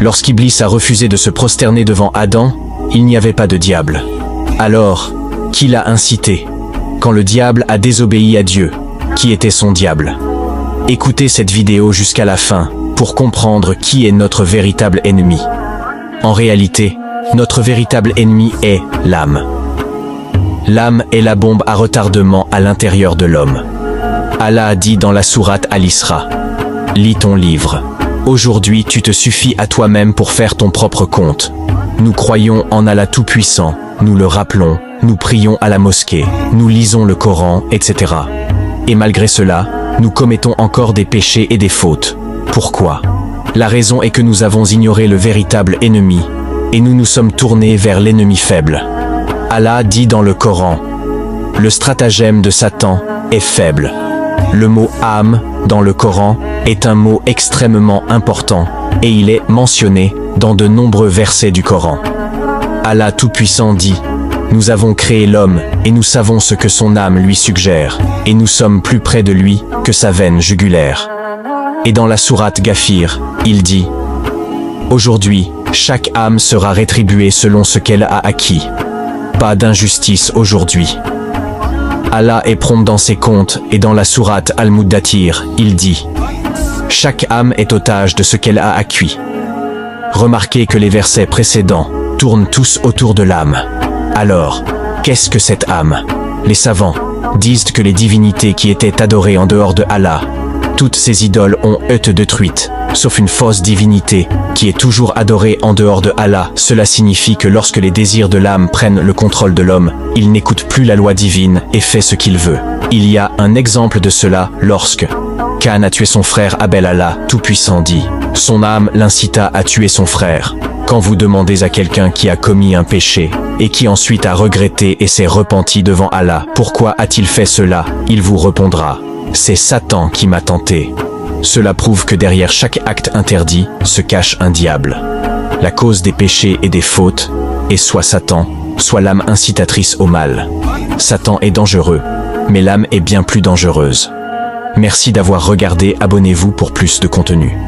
Lorsqu'Iblis a refusé de se prosterner devant Adam, il n'y avait pas de diable. Alors, qui l'a incité? Quand le diable a désobéi à Dieu, qui était son diable? Écoutez cette vidéo jusqu'à la fin pour comprendre qui est notre véritable ennemi. En réalité, notre véritable ennemi est l'âme. L'âme est la bombe à retardement à l'intérieur de l'homme. Allah a dit dans la sourate Al-Isra: lis ton livre. Aujourd'hui, tu te suffis à toi-même pour faire ton propre compte. Nous croyons en Allah Tout-Puissant, nous le rappelons, nous prions à la mosquée, nous lisons le Coran, etc. Et malgré cela, nous commettons encore des péchés et des fautes. Pourquoi? La raison est que nous avons ignoré le véritable ennemi, et nous nous sommes tournés vers l'ennemi faible. Allah dit dans le Coran: le stratagème de Satan est faible. Le mot âme dans le Coran est un mot extrêmement important et il est mentionné dans de nombreux versets du Coran. Allah Tout-Puissant dit: nous avons créé l'homme et nous savons ce que son âme lui suggère et nous sommes plus près de lui que sa veine jugulaire. Et dans la sourate Ghafir, il dit: aujourd'hui, chaque âme sera rétribuée selon ce qu'elle a acquis. Pas d'injustice aujourd'hui. Allah est prompt dans ses comptes et dans la sourate Al-Muddathir, il dit: chaque âme est otage de ce qu'elle a acquis. Remarquez que les versets précédents tournent tous autour de l'âme. Alors, qu'est-ce que cette âme? Les savants disent que les divinités qui étaient adorées en dehors de Allah, toutes ces idoles ont été détruites, sauf une fausse divinité qui est toujours adorée en dehors de Allah. Cela signifie que lorsque les désirs de l'âme prennent le contrôle de l'homme, il n'écoute plus la loi divine et fait ce qu'il veut. Il y a un exemple de cela lorsque Caïn a tué son frère Abel. Allah Tout-Puissant dit: son âme l'incita à tuer son frère. Quand vous demandez à quelqu'un qui a commis un péché et qui ensuite a regretté et s'est repenti devant Allah, pourquoi a-t-il fait cela? Il vous répondra: c'est Satan qui m'a tenté. Cela prouve que derrière chaque acte interdit se cache un diable. La cause des péchés et des fautes est soit Satan, soit l'âme incitatrice au mal. Satan est dangereux, mais l'âme est bien plus dangereuse. Merci d'avoir regardé, abonnez-vous pour plus de contenu.